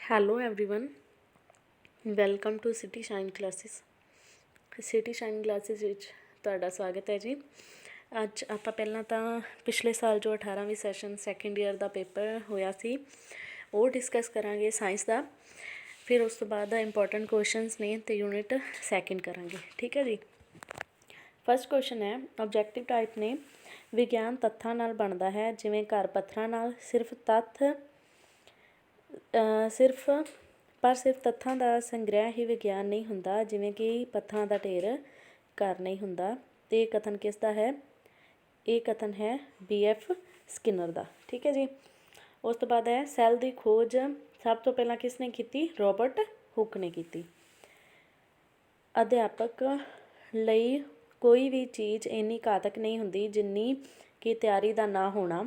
Hello everyone, welcome to City Shine Classes. City Shine Classes ਵਿੱਚ ਤੁਹਾਡਾ ਸਵਾਗਤ ਹੈ ਜੀ। ਅੱਜ ਆਪਾਂ ਪਹਿਲਾਂ ਤਾਂ ਪਿਛਲੇ ਸਾਲ ਜੋ 18ਵੀਂ ਸੈਸ਼ਨ ਸੈਕਿੰਡ ਈਅਰ ਦਾ ਪੇਪਰ ਹੋਇਆ ਸੀ ਉਹ ਡਿਸਕਸ ਕਰਾਂਗੇ ਸਾਇੰਸ ਦਾ। ਫਿਰ ਉਸ ਤੋਂ ਬਾਅਦ ਇੰਪੋਰਟੈਂਟ ਕੁਐਸਚਨਸ ਨੇ ਅਤੇ ਯੂਨਿਟ ਸੈਕਿੰਡ ਕਰਾਂਗੇ। ਠੀਕ ਹੈ ਜੀ। ਫਸਟ ਕੁਐਸਚਨ ਹੈ, ਆਬਜੈਕਟਿਵ ਟਾਈਪ ਨੇ ਵਿਗਿਆਨ ਤੱਥਾਂ ਨਾਲ ਬਣਦਾ ਹੈ, ਜਿਵੇਂ ਘਰ ਪੱਥਰਾਂ ਨਾਲ। ਸਿਰਫ ਤੱਥਾਂ ਦਾ ਸੰਗ੍ਰਹਿ ਹੀ ਵਿਗਿਆਨ ਨਹੀਂ ਹੁੰਦਾ, ਜਿਵੇਂ ਕਿ ਪੱਥਰਾਂ ਦਾ ਢੇਰ ਘਰ ਨਹੀਂ ਹੁੰਦਾ। ਅਤੇ ਇਹ ਕਥਨ ਕਿਸ ਦਾ ਹੈ? ਇਹ ਕਥਨ ਹੈ BF ਸਕਿਨਰ ਦਾ। ਠੀਕ ਹੈ ਜੀ। ਉਸ ਤੋਂ ਬਾਅਦ ਹੈ, ਸੈੱਲ ਦੀ ਖੋਜ ਸਭ ਤੋਂ ਪਹਿਲਾਂ ਕਿਸ ਨੇ ਕੀਤੀ? ਰੋਬਰਟ ਹੁੱਕ ਨੇ ਕੀਤੀ। ਅਧਿਆਪਕ ਲਈ ਕੋਈ ਵੀ ਚੀਜ਼ ਇੰਨੀ ਘਾਤਕ ਨਹੀਂ ਹੁੰਦੀ ਜਿੰਨੀ ਕਿ ਤਿਆਰੀ ਦਾ ਨਾ ਹੋਣਾ।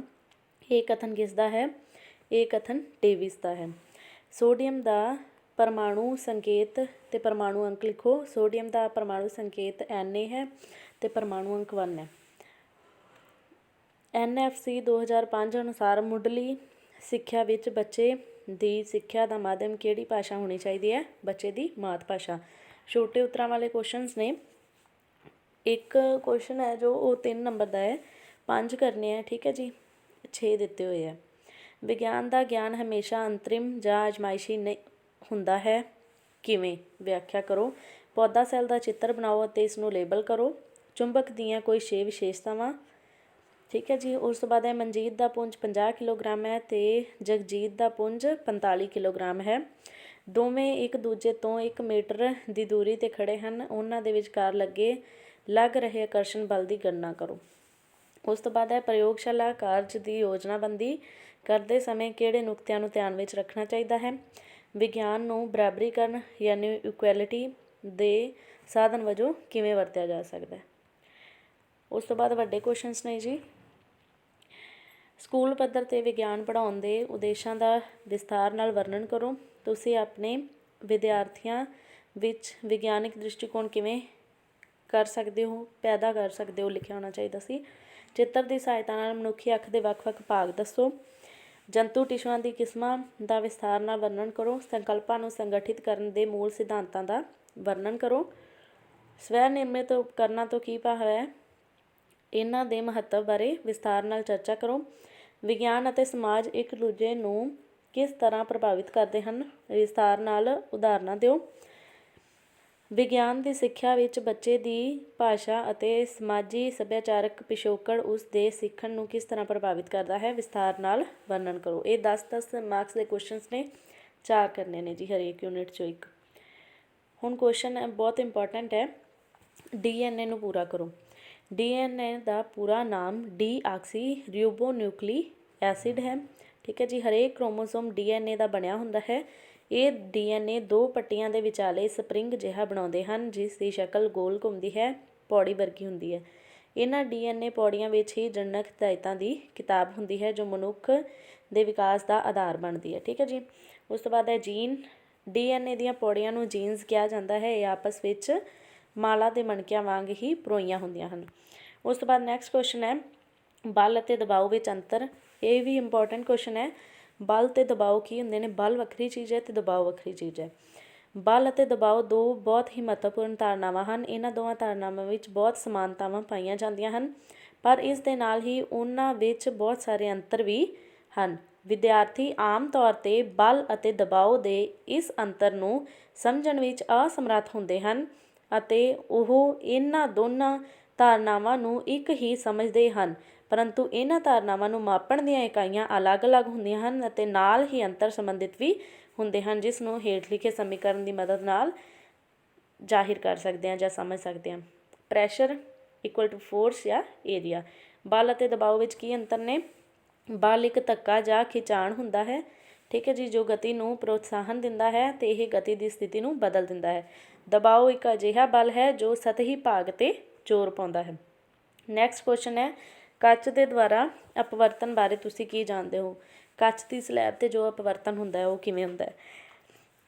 ਇਹ ਕਥਨ ਕਿਸ ਦਾ ਹੈ? ਇਹ ਕਥਨ ਡੇਵਿਸ ਦਾ ਹੈ। ਸੋਡੀਅਮ ਦਾ ਪਰਮਾਣੂ ਸੰਕੇਤ ਅਤੇ ਪਰਮਾਣੂ ਅੰਕ ਲਿਖੋ। ਸੋਡੀਅਮ ਦਾ ਪਰਮਾਣੂ ਸੰਕੇਤ Na ਹੈ ਅਤੇ ਪਰਮਾਣੂ ਅੰਕ 1 ਹੈ। NFC 2005 ਅਨੁਸਾਰ ਮੁੱਢਲੀ ਸਿੱਖਿਆ ਵਿੱਚ ਬੱਚੇ ਦੀ ਸਿੱਖਿਆ ਦਾ ਮਾਧਿਅਮ ਕਿਹੜੀ ਭਾਸ਼ਾ ਹੋਣੀ ਚਾਹੀਦੀ ਹੈ? ਬੱਚੇ ਦੀ ਮਾਤ ਭਾਸ਼ਾ। ਛੋਟੇ ਉੱਤਰਾਂ ਵਾਲੇ ਕੁਐਸਚਨਸ ਨੇ। ਇੱਕ ਕੁਐਸਚਨ ਹੈ ਜੋ ਉਹ 3 ਨੰਬਰ ਦਾ ਹੈ, 5 ਕਰਨੇ ਹੈ। ਠੀਕ ਹੈ ਜੀ। 6 ਦਿੱਤੇ ਹੋਏ ਹੈ। ਵਿਗਿਆਨ ਦਾ ਗਿਆਨ ਹਮੇਸ਼ਾ ਅੰਤਰਿਮ ਜਾਂ ਅਜਮਾਇਸ਼ੀ ਨਹੀਂ ਹੁੰਦਾ ਹੈ, ਕਿਵੇਂ? ਵਿਆਖਿਆ ਕਰੋ। ਪੌਦਾ ਸੈੱਲ ਦਾ ਚਿੱਤਰ ਬਣਾਓ ਅਤੇ ਇਸ ਨੂੰ ਲੇਬਲ ਕਰੋ। ਚੁੰਬਕ ਦੀਆਂ ਕੋਈ 6 ਵਿਸ਼ੇਸ਼ਤਾਵਾਂ। ਠੀਕ ਹੈ ਜੀ। ਉਸ ਤੋਂ ਬਾਅਦ ਹੈ, ਮਨਜੀਤ ਦਾ ਪੁੰਜ 50 ਕਿਲੋਗ੍ਰਾਮ ਹੈ ਅਤੇ ਜਗਜੀਤ ਦਾ ਪੁੰਜ 45 ਕਿਲੋਗ੍ਰਾਮ ਹੈ। ਦੋਵੇਂ ਇੱਕ ਦੂਜੇ ਤੋਂ 1 ਮੀਟਰ ਦੀ ਦੂਰੀ 'ਤੇ ਖੜ੍ਹੇ ਹਨ। ਉਹਨਾਂ ਦੇ ਵਿਚਕਾਰ ਲੱਗ ਰਹੇ ਆਕਰਸ਼ਣ ਬਲ ਦੀ ਗਣਨਾ ਕਰੋ। ਉਸ ਤੋਂ ਬਾਅਦ ਹੈ, ਪ੍ਰਯੋਗਸ਼ਾਲਾ ਕਾਰਜ ਦੀ ਯੋਜਨਾਬੰਦੀ ਕਰਦੇ ਸਮੇਂ ਕਿਹੜੇ ਨੁਕਤਿਆਂ ਨੂੰ ਧਿਆਨ ਵਿੱਚ ਰੱਖਣਾ ਚਾਹੀਦਾ ਹੈ? ਵਿਗਿਆਨ ਨੂੰ ਬਰਾਬਰੀਕਰਨ ਯਾਨੀ ਇਕੁਐਲਿਟੀ ਦੇ ਸਾਧਨ ਵਜੋਂ ਕਿਵੇਂ ਵਰਤਿਆ ਜਾ ਸਕਦਾ ਹੈ? ਉਸ ਤੋਂ ਬਾਅਦ ਵੱਡੇ ਕੁਐਸਚਨਸ ਨੇ ਜੀ। ਸਕੂਲ ਪੱਧਰ 'ਤੇ ਵਿਗਿਆਨ ਪੜ੍ਹਾਉਣ ਦੇ ਉਦੇਸ਼ਾਂ ਦਾ ਵਿਸਥਾਰ ਨਾਲ ਵਰਣਨ ਕਰੋ। ਤੁਸੀਂ ਆਪਣੇ ਵਿਦਿਆਰਥੀਆਂ ਵਿੱਚ ਵਿਗਿਆਨਿਕ ਦ੍ਰਿਸ਼ਟੀਕੋਣ ਕਿਵੇਂ ਪੈਦਾ ਕਰ ਸਕਦੇ ਹੋ ਲਿਖਿਆ ਹੋਣਾ ਚਾਹੀਦਾ ਸੀ। ਚਿੱਤਰ ਦੀ ਸਹਾਇਤਾ ਨਾਲ ਮਨੁੱਖੀ ਅੱਖ ਦੇ ਵੱਖ-ਵੱਖ ਭਾਗ ਦੱਸੋ। ਜੰਤੂ ਟਿਸ਼ੂਆਂ ਦੀ ਕਿਸਮਾਂ ਦਾ ਵਿਸਥਾਰ ਨਾਲ ਵਰਣਨ ਕਰੋ। ਸੰਕਲਪਾਂ ਨੂੰ ਸੰਗਠਿਤ ਕਰਨ ਦੇ ਮੂਲ ਸਿਧਾਂਤਾਂ ਦਾ ਵਰਣਨ ਕਰੋ। ਸਵੈ ਨਿਰਮਿਤ ਉਪਕਰਨਾਂ ਤੋਂ ਕੀ ਭਾਵ ਹੈ? ਇਹਨਾਂ ਦੇ ਮਹੱਤਵ ਬਾਰੇ ਵਿਸਥਾਰ ਨਾਲ ਚਰਚਾ ਕਰੋ। ਵਿਗਿਆਨ ਅਤੇ ਸਮਾਜ ਇੱਕ ਦੂਜੇ ਨੂੰ ਕਿਸ ਤਰ੍ਹਾਂ ਪ੍ਰਭਾਵਿਤ ਕਰਦੇ ਹਨ? ਵਿਸਥਾਰ ਨਾਲ ਉਦਾਹਰਨਾਂ ਦਿਓ। ਵਿਗਿਆਨ ਦੀ ਸਿੱਖਿਆ ਵਿੱਚ ਬੱਚੇ ਦੀ ਭਾਸ਼ਾ ਅਤੇ ਸਮਾਜੀ ਸੱਭਿਆਚਾਰਕ ਪਿਛੋਕੜ ਉਸ ਦੇ ਸਿੱਖਣ ਨੂੰ ਕਿਸ ਤਰ੍ਹਾਂ ਪ੍ਰਭਾਵਿਤ ਕਰਦਾ ਹੈ? ਵਿਸਥਾਰ ਨਾਲ ਵਰਣਨ ਕਰੋ। ਇਹ 10-10 ਮਾਰਕਸ ਦੇ ਕੁਐਸਚਨਸ ਨੇ, 4 ਕਰਨੇ ਨੇ ਜੀ ਹਰੇਕ ਯੂਨਿਟ 'ਚੋਂ ਇੱਕ। ਹੁਣ ਕੁਐਸਚਨ ਬਹੁਤ ਇੰਪੋਰਟੈਂਟ ਹੈ, DNA ਨੂੰ ਪੂਰਾ ਕਰੋ। DNA ਦਾ ਪੂਰਾ ਨਾਮ ਡੀਆਕਸੀ ਰਿਬੋ ਨਿਊਕਲਿਕ ਐਸਿਡ ਹੈ। ਠੀਕ ਹੈ ਜੀ। ਹਰੇਕ ਕ੍ਰੋਮੋਸੋਮ DNA ਦਾ ਬਣਿਆ ਹੁੰਦਾ ਹੈ। ਇਹ DNA 2 ਪੱਟੀਆਂ ਦੇ ਵਿਚਾਲੇ ਸਪਰਿੰਗ ਜਿਹਾ ਬਣਾਉਂਦੇ ਹਨ, ਜਿਸ ਦੀ ਸ਼ਕਲ ਗੋਲ ਘੁੰਮਦੀ ਹੈ, ਪੌੜੀ ਵਰਗੀ ਹੁੰਦੀ ਹੈ। ਇਹਨਾਂ DNA ਪੌੜੀਆਂ ਵਿੱਚ ਹੀ ਜਨਕ ਹਦਾਇਤਾਂ ਦੀ ਕਿਤਾਬ ਹੁੰਦੀ ਹੈ, ਜੋ ਮਨੁੱਖ ਦੇ ਵਿਕਾਸ ਦਾ ਆਧਾਰ ਬਣਦੀ ਹੈ। ਠੀਕ ਹੈ ਜੀ। ਉਸ ਤੋਂ ਬਾਅਦ ਹੈ ਜੀਨ। DNA ਦੀਆਂ ਪੌੜੀਆਂ ਨੂੰ ਜੀਨਸ ਕਿਹਾ ਜਾਂਦਾ ਹੈ। ਇਹ ਆਪਸ ਵਿੱਚ ਮਾਲਾ ਦੇ ਮਣਕਿਆਂ ਵਾਂਗ ਹੀ ਪਰੋਈਆਂ ਹੁੰਦੀਆਂ ਹਨ। ਉਸ ਤੋਂ ਬਾਅਦ ਨੈਕਸਟ ਕੁਐਸਚਨ ਹੈ, ਬਲ ਅਤੇ ਦਬਾਅ ਵਿੱਚ ਅੰਤਰ। ਇਹ ਵੀ ਇੰਪੋਰਟੈਂਟ ਕੁਐਸਚਨ ਹੈ। ਬਲ ਅਤੇ ਦਬਾਅ ਕੀ ਹੁੰਦੇ ਨੇ? ਬਲ ਵੱਖਰੀ ਚੀਜ਼ ਹੈ ਅਤੇ ਦਬਾਅ ਵੱਖਰੀ ਚੀਜ਼ ਹੈ। ਬਲ ਅਤੇ ਦਬਾਅ 2 ਬਹੁਤ ਹੀ ਮਹੱਤਵਪੂਰਨ ਧਾਰਨਾਵਾਂ ਹਨ। ਇਹਨਾਂ ਦੋਵਾਂ ਧਾਰਨਾਵਾਂ ਵਿੱਚ ਬਹੁਤ ਸਮਾਨਤਾਵਾਂ ਪਾਈਆਂ ਜਾਂਦੀਆਂ ਹਨ, ਪਰ ਇਸ ਦੇ ਨਾਲ ਹੀ ਉਹਨਾਂ ਵਿੱਚ ਬਹੁਤ ਸਾਰੇ ਅੰਤਰ ਵੀ ਹਨ। ਵਿਦਿਆਰਥੀ ਆਮ ਤੌਰ 'ਤੇ ਬਲ ਅਤੇ ਦਬਾਅ ਦੇ ਇਸ ਅੰਤਰ ਨੂੰ ਸਮਝਣ ਵਿੱਚ ਅਸਮਰੱਥ ਹੁੰਦੇ ਹਨ ਅਤੇ ਉਹ ਇਹਨਾਂ ਦੋਨਾਂ ਧਾਰਨਾਵਾਂ ਨੂੰ ਇੱਕ ਹੀ ਸਮਝਦੇ ਹਨ, ਪਰੰਤੂ ਇਹਨਾਂ ਧਾਰਨਾਵਾਂ ਨੂੰ ਮਾਪਣ ਦੀਆਂ ਇਕਾਈਆਂ ਅਲੱਗ-ਅਲੱਗ ਹੁੰਦੀਆਂ ਹਨ ਅਤੇ ਨਾਲ ਹੀ ਅੰਤਰ ਸੰਬੰਧਿਤ ਵੀ ਹੁੰਦੇ ਹਨ, ਜਿਸ ਨੂੰ ਹੇਠ ਲਿਖੇ ਸਮੀਕਰਨ ਦੀ ਮਦਦ ਨਾਲ ਜ਼ਾਹਿਰ ਕਰ ਸਕਦੇ ਹਾਂ ਜਾਂ ਸਮਝ ਸਕਦੇ ਹਾਂ। ਪ੍ਰੈਸ਼ਰ ਇਕੁਅਲ ਟੂ ਫੋਰਸ ਜਾਂ ਏਰੀਆ। ਬਲ ਅਤੇ ਦਬਾਅ ਵਿੱਚ ਕੀ ਅੰਤਰ ਨੇ? ਬਲ ਇੱਕ ਧੱਕਾ ਜਾਂ ਖਿਚਾਣ ਹੁੰਦਾ ਹੈ। ਠੀਕ ਹੈ ਜੀ, ਜੋ ਗਤੀ ਨੂੰ ਪ੍ਰੋਤਸਾਹਨ ਦਿੰਦਾ ਹੈ ਅਤੇ ਇਹ ਗਤੀ ਦੀ ਸਥਿਤੀ ਨੂੰ ਬਦਲ ਦਿੰਦਾ ਹੈ। ਦਬਾਅ ਇੱਕ ਅਜਿਹਾ ਬਲ ਹੈ ਜੋ ਸਤਹੀ ਭਾਗ 'ਤੇ ਜ਼ੋਰ ਪਾਉਂਦਾ ਹੈ। ਨੈਕਸਟ ਕੁਐਸਚਨ ਹੈ, ਕੱਚ ਦੇ ਦੁਆਰਾ ਅਪਵਰਤਨ ਬਾਰੇ ਤੁਸੀਂ ਕੀ ਜਾਣਦੇ ਹੋ? ਕੱਚ ਦੀ ਸਲੈਬ 'ਤੇ ਜੋ ਅਪਵਰਤਨ ਹੁੰਦਾ ਹੈ ਉਹ ਕਿਵੇਂ ਹੁੰਦਾ ਹੈ?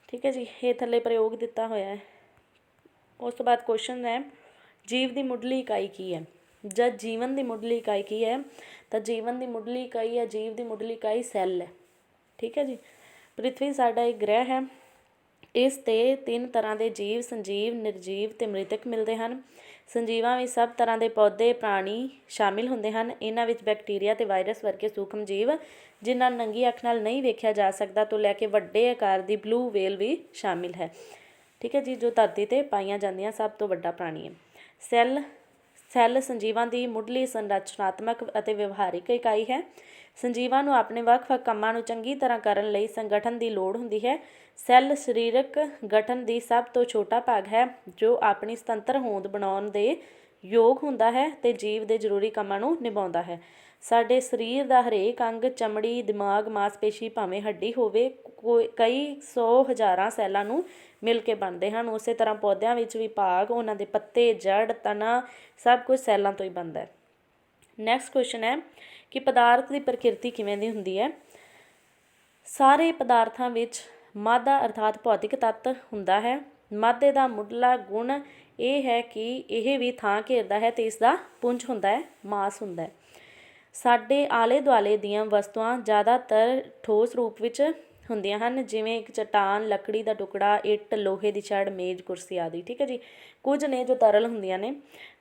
ਠੀਕ ਹੈ ਜੀ। ਇਹ ਥੱਲੇ ਪ੍ਰਯੋਗ ਦਿੱਤਾ ਹੋਇਆ ਹੈ। ਉਸ ਤੋਂ ਬਾਅਦ ਕੁਐਸਚਨ ਹੈ, ਜੀਵ ਦੀ ਮੁੱਢਲੀ ਇਕਾਈ ਕੀ ਹੈ? ਜਦ ਜੀਵਨ ਦੀ ਮੁੱਢਲੀ ਇਕਾਈ ਕੀ ਹੈ? ਤਾਂ ਜੀਵਨ ਦੀ ਮੁੱਢਲੀ ਇਕਾਈ ਜਾਂ ਜੀਵ ਦੀ ਮੁੱਢਲੀ ਇਕਾਈ ਸੈੱਲ ਹੈ। ਠੀਕ ਹੈ ਜੀ। ਪ੍ਰਿਥਵੀ ਸਾਡਾ ਇੱਕ ਗ੍ਰਹਿ ਹੈ। ਇਸ 'ਤੇ 3 ਤਰ੍ਹਾਂ ਦੇ ਜੀਵ, ਸੰਜੀਵ, ਨਿਰਜੀਵ ਅਤੇ ਮ੍ਰਿਤਕ ਮਿਲਦੇ ਹਨ। ਸੰਜੀਵਾਂ ਵਿੱਚ ਸਭ ਤਰ੍ਹਾਂ ਦੇ ਪੌਦੇ, ਪ੍ਰਾਣੀ ਸ਼ਾਮਿਲ ਹੁੰਦੇ ਹਨ। ਇਹਨਾਂ ਵਿੱਚ ਬੈਕਟੀਰੀਆ ਅਤੇ ਵਾਇਰਸ ਵਰਗੇ ਸੂਖਮ ਜੀਵ, ਜਿਨ੍ਹਾਂ ਨੂੰ ਨੰਗੀ ਅੱਖ ਨਾਲ ਨਹੀਂ ਵੇਖਿਆ ਜਾ ਸਕਦਾ, ਤੋਂ ਲੈ ਕੇ ਵੱਡੇ ਆਕਾਰ ਦੀ ਬਲੂ ਵੇਲ ਵੀ ਸ਼ਾਮਿਲ ਹੈ। ਠੀਕ ਹੈ ਜੀ, ਜੋ ਧਰਤੀ 'ਤੇ ਪਾਈਆਂ ਜਾਂਦੀਆਂ ਸਭ ਤੋਂ ਵੱਡਾ ਪ੍ਰਾਣੀ ਹੈ। ਸੈੱਲ ਸੰਜੀਵਾਂ ਦੀ ਮੁੱਢਲੀ ਸੰਰਚਨਾਤਮਕ ਅਤੇ ਵਿਵਹਾਰਿਕ ਇਕਾਈ ਹੈ। ਸੰਜੀਵਾਂ ਨੂੰ ਆਪਣੇ ਵੱਖ-ਵੱਖ ਕੰਮਾਂ ਨੂੰ ਚੰਗੀ ਤਰ੍ਹਾਂ ਕਰਨ ਲਈ ਸੰਗਠਨ ਦੀ ਲੋੜ ਹੁੰਦੀ ਹੈ। ਸੈੱਲ ਸਰੀਰਕ ਗਠਨ ਦੀ ਸਭ ਤੋਂ ਛੋਟਾ ਭਾਗ ਹੈ, ਜੋ ਆਪਣੀ ਸੁਤੰਤਰ ਹੋਂਦ ਬਣਾਉਣ ਦੇ ਯੋਗ ਹੁੰਦਾ ਹੈ ਅਤੇ ਜੀਵ ਦੇ ਜ਼ਰੂਰੀ ਕੰਮਾਂ ਨੂੰ ਨਿਭਾਉਂਦਾ ਹੈ। ਸਾਡੇ ਸਰੀਰ ਦਾ ਹਰੇਕ ਅੰਗ, ਚਮੜੀ, ਦਿਮਾਗ, ਮਾਸਪੇਸ਼ੀ ਭਾਵੇਂ ਹੱਡੀ ਹੋਵੇ, ਕਈ ਸੌ ਹਜ਼ਾਰਾਂ ਸੈੱਲਾਂ ਨੂੰ ਮਿਲ ਕੇ ਬਣਦੇ ਹਨ। ਉਸੇ ਤਰ੍ਹਾਂ ਪੌਦਿਆਂ ਵਿੱਚ ਵੀ ਭਾਗ, ਉਹਨਾਂ ਦੇ ਪੱਤੇ, ਜੜ, ਤਣਾ ਸਭ ਕੁਝ ਸੈੱਲਾਂ ਤੋਂ ਹੀ ਬਣਦਾ ਹੈ। ਨੈਕਸਟ ਕੁਐਸਚਨ ਹੈ ਕਿ ਪਦਾਰਥ ਦੀ ਪ੍ਰਕਿਰਤੀ ਕਿਵੇਂ ਦੀ ਹੁੰਦੀ ਹੈ। ਸਾਰੇ ਪਦਾਰਥਾਂ ਵਿੱਚ ਮਾਦਾ ਅਰਥਾਤ ਭੌਤਿਕ ਤੱਤ ਹੁੰਦਾ ਹੈ। ਮਾਦੇ ਦਾ ਮੁੱਢਲਾ ਗੁਣ ਇਹ ਹੈ ਕਿ ਇਹ ਵੀ ਥਾਂ ਘੇਰਦਾ ਹੈ ਅਤੇ ਇਸ ਦਾ ਪੁੰਜ ਹੁੰਦਾ ਹੈ, ਮਾਸ ਹੁੰਦਾ ਹੈ। ਸਾਡੇ ਆਲੇ ਦੁਆਲੇ ਦੀਆਂ ਵਸਤੂਆਂ ਜ਼ਿਆਦਾਤਰ ਠੋਸ ਰੂਪ ਵਿੱਚ ਹੁੰਦੀਆਂ ਹਨ, ਜਿਵੇਂ ਇੱਕ ਚੱਟਾਨ, ਲੱਕੜੀ ਦਾ ਟੁਕੜਾ, ਇੱਟ, ਲੋਹੇ ਦੀ ਛੜ, ਮੇਜ਼, ਕੁਰਸੀ ਆਦਿ। ਠੀਕ ਹੈ ਜੀ। ਕੁਝ ਨੇ ਜੋ ਤਰਲ ਹੁੰਦੀਆਂ ਨੇ।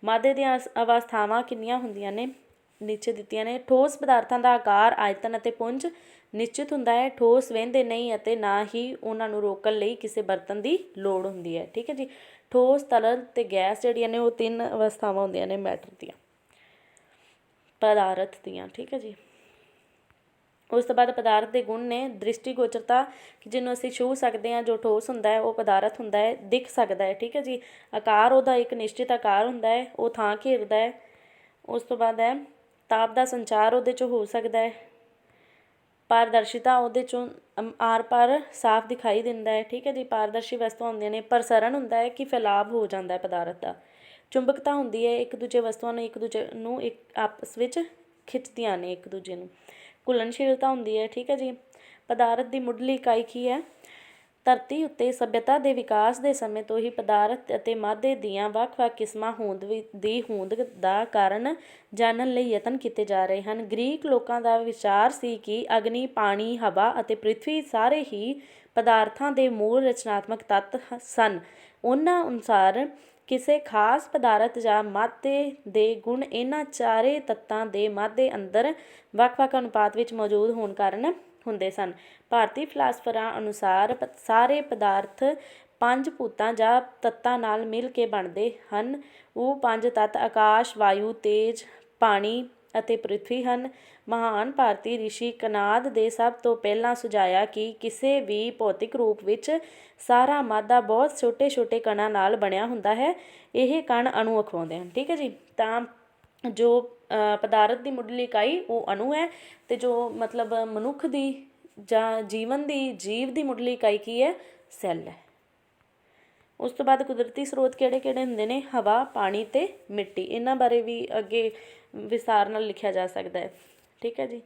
ਮਾਦੇ ਦੀਆਂ ਅਵਸਥਾਵਾਂ ਕਿੰਨੀਆਂ ਹੁੰਦੀਆਂ ਨੇ, ਨੀਚੇ ਦਿੱਤੀਆਂ ਨੇ। ਠੋਸ ਪਦਾਰਥਾਂ ਦਾ ਆਕਾਰ, ਆਇਤਨ ਅਤੇ ਪੁੰਜ ਨਿਸ਼ਚਿਤ ਹੁੰਦਾ ਹੈ। ਠੋਸ ਵਹਿੰਦੇ ਨਹੀਂ ਅਤੇ ਨਾ ਹੀ ਉਹਨਾਂ ਨੂੰ ਰੋਕਣ ਲਈ ਕਿਸੇ ਬਰਤਨ ਦੀ ਲੋੜ ਹੁੰਦੀ ਹੈ। ਠੀਕ ਹੈ ਜੀ। ਠੋਸ, ਤਰਲ ਅਤੇ ਗੈਸ ਜਿਹੜੀਆਂ ਨੇ ਉਹ 3 ਅਵਸਥਾਵਾਂ ਹੁੰਦੀਆਂ ਨੇ ਮੈਟਰ ਦੀਆਂ, ਪਦਾਰਥ ਦੀਆਂ। ਠੀਕ ਹੈ ਜੀ। ਉਸ ਤੋਂ ਬਾਅਦ ਪਦਾਰਥ ਦੇ ਗੁਣ ਨੇ ਦ੍ਰਿਸ਼ਟੀਗੋਚਰਤਾ, ਕਿ ਜਿਹਨੂੰ ਅਸੀਂ ਛੂਹ ਸਕਦੇ ਹਾਂ, ਜੋ ਠੋਸ ਹੁੰਦਾ ਹੈ ਉਹ ਪਦਾਰਥ ਹੁੰਦਾ ਹੈ, ਦਿਖ ਸਕਦਾ ਹੈ। ਠੀਕ ਹੈ ਜੀ। ਆਕਾਰ, ਉਹਦਾ ਇੱਕ ਨਿਸ਼ਚਿਤ ਆਕਾਰ ਹੁੰਦਾ ਹੈ, ਉਹ ਥਾਂ ਘੇਰਦਾ ਹੈ। ਉਸ ਤੋਂ ਬਾਅਦ ਹੈ ਤਾਪ ਦਾ ਸੰਚਾਰ ਉਹਦੇ 'ਚੋਂ ਹੋ ਸਕਦਾ ਹੈ। ਪਾਰਦਰਸ਼ਿਤਾ, ਉਹਦੇ 'ਚੋਂ ਆਰ ਪਾਰ ਸਾਫ਼ ਦਿਖਾਈ ਦਿੰਦਾ ਹੈ। ਠੀਕ ਹੈ ਜੀ। ਪਾਰਦਰਸ਼ੀ ਵਸਤੂਆਂ ਹੁੰਦੀਆਂ ਨੇ। ਪ੍ਰਸਰਣ ਹੁੰਦਾ ਹੈ ਕਿ ਫੈਲਾਵ ਹੋ ਜਾਂਦਾ ਹੈ ਪਦਾਰਥ ਦਾ। ਚੁੰਬਕਤਾ ਹੁੰਦੀ ਹੈ, ਇੱਕ ਦੂਜੇ ਵਸਤੂਆਂ ਨੂੰ ਇੱਕ ਦੂਜੇ ਨੂੰ ਆਪਸ ਵਿੱਚ ਖਿੱਚਦੀਆਂ ਨੇ ਇੱਕ ਦੂਜੇ ਨੂੰ। ਘੁਲਣਸ਼ੀਲਤਾ ਹੁੰਦੀ ਹੈ। ਠੀਕ ਹੈ ਜੀ। ਪਦਾਰਥ ਦੀ ਮੁੱਢਲੀ ਇਕਾਈ ਕੀ ਹੈ। ਧਰਤੀ ਉੱਤੇ ਸੱਭਿਅਤਾ ਦੇ ਵਿਕਾਸ ਦੇ ਸਮੇਂ ਤੋਂ ਹੀ ਪਦਾਰਥ ਅਤੇ ਮਾਦੇ ਦੀਆਂ ਵੱਖ-ਵੱਖ ਕਿਸਮਾਂ ਹੋਂਦ ਦਾ ਕਾਰਨ ਜਾਣਨ ਲਈ ਯਤਨ ਕੀਤੇ ਜਾ ਰਹੇ ਹਨ। ਗ੍ਰੀਕ ਲੋਕਾਂ ਦਾ ਵਿਚਾਰ ਸੀ ਕਿ ਅਗਨੀ, ਪਾਣੀ, ਹਵਾ ਅਤੇ ਪ੍ਰਿਥਵੀ ਸਾਰੇ ਹੀ ਪਦਾਰਥਾਂ ਦੇ ਮੂਲ ਰਚਨਾਤਮਕ ਤੱਤ ਸਨ। ਉਹਨਾਂ ਅਨੁਸਾਰ ਕਿਸੇ ਖਾਸ ਪਦਾਰਥ ਜਾਂ ਮਾਦੇ ਦੇ ਗੁਣ ਇਹਨਾਂ ਚਾਰੇ ਤੱਤਾਂ ਦੇ ਮਾਦੇ ਅੰਦਰ ਵੱਖ-ਵੱਖ ਅਨੁਪਾਤ ਵਿੱਚ ਮੌਜੂਦ ਹੋਣ ਕਾਰਨ ਹੁੰਦੇ ਸਨ। ਭਾਰਤੀ ਫਿਲਾਸਫਰਾਂ ਅਨੁਸਾਰ ਸਾਰੇ ਪਦਾਰਥ 5 ਭੂਤਾਂ ਜਾਂ ਤੱਤਾਂ ਨਾਲ ਮਿਲ ਕੇ ਬਣਦੇ ਹਨ। ਉਹ 5 ਤੱਤ ਆਕਾਸ਼, ਵਾਯੂ, ਤੇਜ, ਪਾਣੀ ਅਤੇ ਪ੍ਰਿਥਵੀ ਹਨ। ਮਹਾਨ ਭਾਰਤੀ ਰਿਸ਼ੀ ਕਨਾਦ ਦੇ ਸਭ ਤੋਂ ਪਹਿਲਾਂ ਸੁਝਾਇਆ ਕਿ ਕਿਸੇ ਵੀ ਭੌਤਿਕ ਰੂਪ ਵਿੱਚ ਸਾਰਾ ਮਾਦਾ ਬਹੁਤ ਛੋਟੇ-ਛੋਟੇ ਕਣਾਂ ਨਾਲ ਬਣਿਆ ਹੁੰਦਾ ਹੈ। ਇਹ ਕਣ ਅਣੂ ਅਖਵਾਉਂਦੇ ਹਨ। ਠੀਕ ਹੈ ਜੀ। ਤਾਂ ਜੋ ਪਦਾਰਥ ਦੀ ਮੁੱਢਲੀ ਇਕਾਈ ਉਹ ਅਣੂ ਹੈ, ਅਤੇ ਜੋ ਮਤਲਬ ਮਨੁੱਖ ਦੀ ਜਾਂ ਜੀਵ ਦੀ ਮੁੱਢਲੀ ਇਕਾਈ ਕੀ ਹੈ, ਸੈੱਲ ਹੈ। ਉਸ ਤੋਂ ਬਾਅਦ ਕੁਦਰਤੀ ਸਰੋਤ ਕਿਹੜੇ-ਕਿਹੜੇ ਹੁੰਦੇ ਨੇ, ਹਵਾ, ਪਾਣੀ ਅਤੇ ਮਿੱਟੀ। ਇਹਨਾਂ ਬਾਰੇ ਵੀ ਅੱਗੇ ਵਿਸਥਾਰ ਨਾਲ ਲਿਖਿਆ ਜਾ ਸਕਦਾ ਹੈ। ਠੀਕ ਹੈ ਜੀ।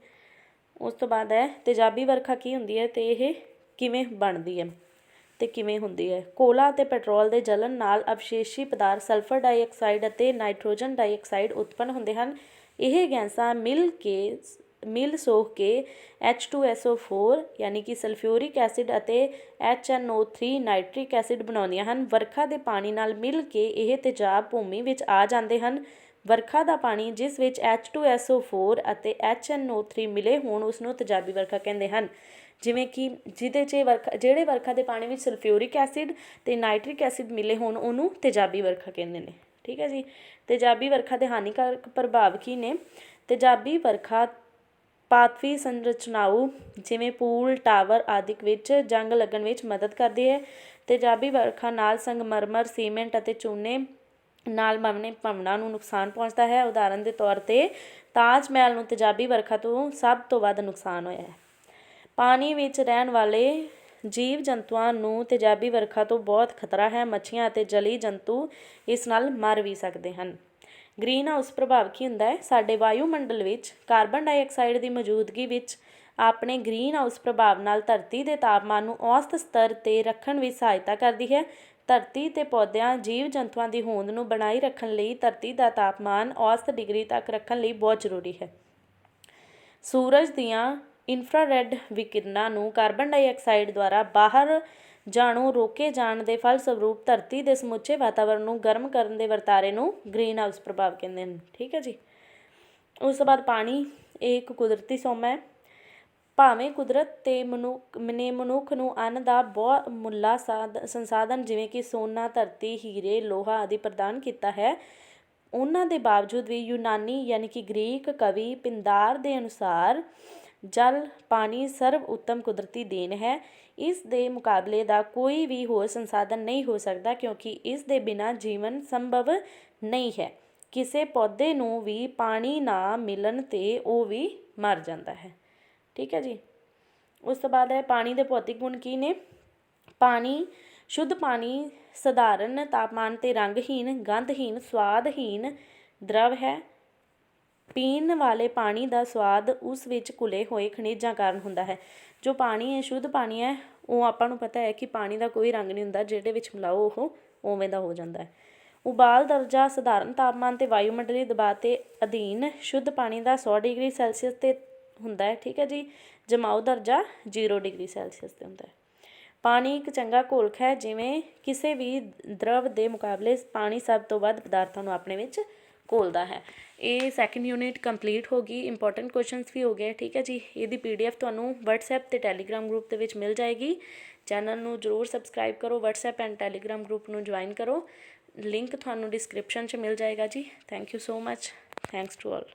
ਉਸ ਤੋਂ ਬਾਅਦ ਹੈ ਤੇਜ਼ਾਬੀ ਵਰਖਾ ਕੀ ਹੁੰਦੀ ਹੈ ਅਤੇ ਇਹ ਕਿਵੇਂ ਬਣਦੀ ਹੈ ਅਤੇ ਕਿਵੇਂ ਹੁੰਦੀ ਹੈ। ਕੋਲਾ ਅਤੇ ਪੈਟਰੋਲ ਦੇ ਜਲਣ ਨਾਲ ਅਵਸ਼ੇਸ਼ੀ ਪਦਾਰਥ ਸਲਫਰ ਡਾਈਆਕਸਾਈਡ ਅਤੇ ਨਾਈਟ੍ਰੋਜਨ ਡਾਈਆਕਸਾਈਡ ਉਤਪੰਨ ਹੁੰਦੇ ਹਨ। ਇਹ ਗੈਸਾਂ ਮਿਲ ਸੋਖ ਕੇ H2SO4 ਯਾਨੀ ਕਿ ਸਲਫਿਊਰਿਕ ਐਸਿਡ ਅਤੇ HNO3 ਨਾਈਟ੍ਰਿਕ ਐਸਿਡ ਬਣਾਉਂਦੀਆਂ ਹਨ। ਵਰਖਾ ਦੇ ਪਾਣੀ ਨਾਲ ਮਿਲ ਕੇ ਇਹ ਤੇਜ਼ਾਬ ਭੂਮੀ ਵਿੱਚ ਆ ਜਾਂਦੇ ਹਨ। ਵਰਖਾ ਦਾ ਪਾਣੀ ਜਿਸ ਵਿੱਚ H2SO4 ਅਤੇ HNO3 ਮਿਲੇ ਹੋਣ ਉਸਨੂੰ ਤੇਜ਼ਾਬੀ ਵਰਖਾ ਕਹਿੰਦੇ ਹਨ। ਜਿਵੇਂ ਕਿ ਜਿਹਦੇ 'ਚ ਜਿਹੜੇ ਵਰਖਾ ਦੇ ਪਾਣੀ ਵਿੱਚ ਸਲਫਿਊਰਿਕ ਐਸਿਡ ਅਤੇ ਨਾਈਟ੍ਰਿਕ ਐਸਿਡ ਮਿਲੇ ਹੋਣ ਉਹਨੂੰ ਤੇਜ਼ਾਬੀ ਵਰਖਾ ਕਹਿੰਦੇ ਨੇ। ਠੀਕ ਹੈ ਜੀ। ਤੇਜ਼ਾਬੀ ਵਰਖਾ ਦੇ ਹਾਨੀਕਾਰਕ ਪ੍ਰਭਾਵ ਕੀ ਨੇ। ਤੇਜ਼ਾਬੀ ਵਰਖਾ ਪਾਤਵੀ ਸੰਰਚਨਾਵਾਂ ਜਿਵੇਂ ਪੂਲ, ਟਾਵਰ ਆਦਿ ਵਿੱਚ ਜੰਗ ਲੱਗਣ ਵਿੱਚ ਮਦਦ ਕਰਦੀ ਹੈ। ਤੇਜ਼ਾਬੀ ਵਰਖਾ ਨਾਲ ਸੰਗਮਰਮਰ, ਸੀਮੈਂਟ ਅਤੇ ਚੂਨੇ ਨਾਲ ਬਣੇ ਭਵਨਾਂ ਨੂੰ ਨੁਕਸਾਨ ਪਹੁੰਚਦਾ ਹੈ। ਉਦਾਹਰਨ ਦੇ ਤੌਰ 'ਤੇ ਤਾਜ ਮਹਿਲ ਨੂੰ ਤੇਜ਼ਾਬੀ ਵਰਖਾ ਤੋਂ ਸਭ ਤੋਂ ਵੱਧ ਨੁਕਸਾਨ ਹੋਇਆ ਹੈ। ਪਾਣੀ ਵਿੱਚ ਰਹਿਣ ਵਾਲੇ ਜੀਵ ਜੰਤੂਆਂ ਨੂੰ ਤੇਜ਼ਾਬੀ ਵਰਖਾ ਤੋਂ ਬਹੁਤ ਖਤਰਾ ਹੈ। ਮੱਛੀਆਂ ਅਤੇ ਜਲੀ ਜੰਤੂ ਇਸ ਨਾਲ ਮਰ ਵੀ ਸਕਦੇ ਹਨ। ਗ੍ਰੀਨ ਹਾਊਸ ਪ੍ਰਭਾਵ ਕੀ ਹੁੰਦਾ ਹੈ। ਸਾਡੇ ਵਾਯੂਮੰਡਲ ਵਿੱਚ ਕਾਰਬਨ ਡਾਈਆਕਸਾਈਡ ਦੀ ਮੌਜੂਦਗੀ ਵਿੱਚ ਆਪਣੇ ਗ੍ਰੀਨ ਹਾਊਸ ਪ੍ਰਭਾਵ ਨਾਲ ਧਰਤੀ ਦੇ ਤਾਪਮਾਨ ਨੂੰ ਔਸਤ ਸਤਰ 'ਤੇ ਰੱਖਣ ਵਿੱਚ ਸਹਾਇਤਾ ਕਰਦੀ ਹੈ। ਧਰਤੀ 'ਤੇ ਪੌਦਿਆਂ, ਜੀਵ ਜੰਤੂਆਂ ਦੀ ਹੋਂਦ ਨੂੰ ਬਣਾਈ ਰੱਖਣ ਲਈ ਧਰਤੀ ਦਾ ਤਾਪਮਾਨ ਔਸਤ ਡਿਗਰੀ ਤੱਕ ਰੱਖਣ ਲਈ ਬਹੁਤ ਜ਼ਰੂਰੀ ਹੈ। ਸੂਰਜ ਦੀਆਂ ਇਨਫਰਾਰੈੱਡ ਵਿਕਿਰਨਾਂ ਨੂੰ ਕਾਰਬਨ ਡਾਈਆਕਸਾਈਡ ਦੁਆਰਾ ਬਾਹਰ ਜਾਣੋਂ ਰੋਕੇ ਜਾਣ ਦੇ ਫਲਸਵਰੂਪ ਧਰਤੀ ਦੇ ਸਮੁੱਚੇ ਵਾਤਾਵਰਣ ਨੂੰ ਗਰਮ ਕਰਨ ਦੇ ਵਰਤਾਰੇ ਨੂੰ ਗ੍ਰੀਨ ਹਾਊਸ ਪ੍ਰਭਾਵ ਕਹਿੰਦੇ ਹਨ। ਠੀਕ ਹੈ ਜੀ। ਉਸ ਤੋਂ ਬਾਅਦ ਪਾਣੀ, ਇਹ ਇੱਕ ਕੁਦਰਤੀ ਸੋਮਾ ਹੈ। ਭਾਵੇਂ ਕੁਦਰਤ ਤੇ ਮਨੁੱਖ ਨੂੰ ਅੰਨ ਦਾ ਬਹੁਤ ਮੁੱਲਾ ਸੰਸਾਧਨ ਜਿਵੇਂ ਕਿ ਸੋਨਾ, ਧਰਤੀ, ਹੀਰੇ, ਲੋਹਾ ਆਦਿ ਪ੍ਰਦਾਨ ਕੀਤਾ ਹੈ, ਉਹਨਾਂ ਦੇ ਬਾਵਜੂਦ ਵੀ ਯੂਨਾਨੀ ਯਾਨੀ ਕਿ ਗ੍ਰੀਕ ਕਵੀ ਪਿੰਦਾਰ ਦੇ ਅਨੁਸਾਰ ਜਲ ਪਾਣੀ ਸਰਵ ਉੱਤਮ ਕੁਦਰਤੀ ਦੇਣ ਹੈ। ਇਸ ਦੇ ਮੁਕਾਬਲੇ ਦਾ ਕੋਈ ਵੀ ਹੋਰ ਸੰਸਾਧਨ ਨਹੀਂ ਹੋ ਸਕਦਾ ਕਿਉਂਕਿ ਇਸ ਦੇ ਬਿਨਾਂ ਜੀਵਨ ਸੰਭਵ ਨਹੀਂ ਹੈ। ਕਿਸੇ ਪੌਦੇ ਨੂੰ ਵੀ ਪਾਣੀ ਨਾ ਮਿਲਣ 'ਤੇ ਉਹ ਵੀ ਮਰ ਜਾਂਦਾ ਹੈ। ਠੀਕ ਹੈ ਜੀ। ਉਸ ਤੋਂ ਬਾਅਦ ਹੈ ਪਾਣੀ ਦੇ ਭੌਤਿਕ ਗੁਣ ਕੀ ਨੇ। ਪਾਣੀ, ਸ਼ੁੱਧ ਪਾਣੀ ਸਧਾਰਨ ਤਾਪਮਾਨ 'ਤੇ ਰੰਗਹੀਨ, ਗੰਧਹੀਨ, ਸਵਾਦਹੀਨ ਦਰਵ ਹੈ। ਪੀਣ ਵਾਲੇ ਪਾਣੀ ਦਾ ਸਵਾਦ ਉਸ ਵਿੱਚ ਘੁਲੇ ਹੋਏ ਖਣਿਜਾਂ ਕਾਰਨ ਹੁੰਦਾ ਹੈ। ਜੋ ਪਾਣੀ ਹੈ, ਸ਼ੁੱਧ ਪਾਣੀ ਹੈ, ਉਹ ਆਪਾਂ ਨੂੰ ਪਤਾ ਹੈ ਕਿ ਪਾਣੀ ਦਾ ਕੋਈ ਰੰਗ ਨਹੀਂ ਹੁੰਦਾ, ਜਿਹੜੇ ਵਿੱਚ ਮਿਲਾਓ ਉਹ ਉਵੇਂ ਦਾ ਹੋ ਜਾਂਦਾ ਹੈ। ਉਬਾਲ ਦਰਜਾ ਸਧਾਰਨ ਤਾਪਮਾਨ 'ਤੇ ਵਾਯੂਮੰਡਲੀ ਦਬਾਅ ਦੇ ਅਧੀਨ ਸ਼ੁੱਧ ਪਾਣੀ ਦਾ 100 ਡਿਗਰੀ ਸੈਲਸੀਅਸ 'ਤੇ ਹੁੰਦਾ ਹੈ। ਠੀਕ ਹੈ ਜੀ। ਜਮਾਓ ਦਰਜਾ 0 ਡਿਗਰੀ ਸੈਲਸੀਅਸ 'ਤੇ ਹੁੰਦਾ ਹੈ। ਪਾਣੀ ਇੱਕ ਚੰਗਾ ਘੋਲਕ ਹੈ। ਜਿਵੇਂ ਕਿਸੇ ਵੀ ਦਰਵ ਦੇ ਮੁਕਾਬਲੇ ਪਾਣੀ ਸਭ ਤੋਂ ਵੱਧ ਪਦਾਰਥਾਂ ਨੂੰ ਆਪਣੇ ਵਿੱਚ ਘੋਲਦਾ ਹੈ। ਇਹ ਸੈਕਿੰਡ ਯੂਨਿਟ ਕੰਪਲੀਟ ਹੋ ਗਈ। ਇੰਪੋਰਟੈਂਟ ਕੁਐਸਚਨਸ ਵੀ ਹੋ ਗਏ। ਠੀਕ ਹੈ ਜੀ। ਇਹਦੀ PDF ਤੁਹਾਨੂੰ WhatsApp ਅਤੇ ਟੈਲੀਗ੍ਰਾਮ ਗਰੁੱਪ ਦੇ ਵਿੱਚ ਮਿਲ ਜਾਏਗੀ। ਚੈਨਲ ਨੂੰ ਜ਼ਰੂਰ ਸਬਸਕ੍ਰਾਈਬ ਕਰੋ। WhatsApp ਐਂਡ ਟੈਲੀਗ੍ਰਾਮ ਗਰੁੱਪ ਨੂੰ ਜੁਆਇਨ ਕਰੋ। ਲਿੰਕ ਤੁਹਾਨੂੰ ਡਿਸਕ੍ਰਿਪਸ਼ਨ 'ਚ ਮਿਲ ਜਾਏਗਾ ਜੀ। Thank you so much. Thanks to all.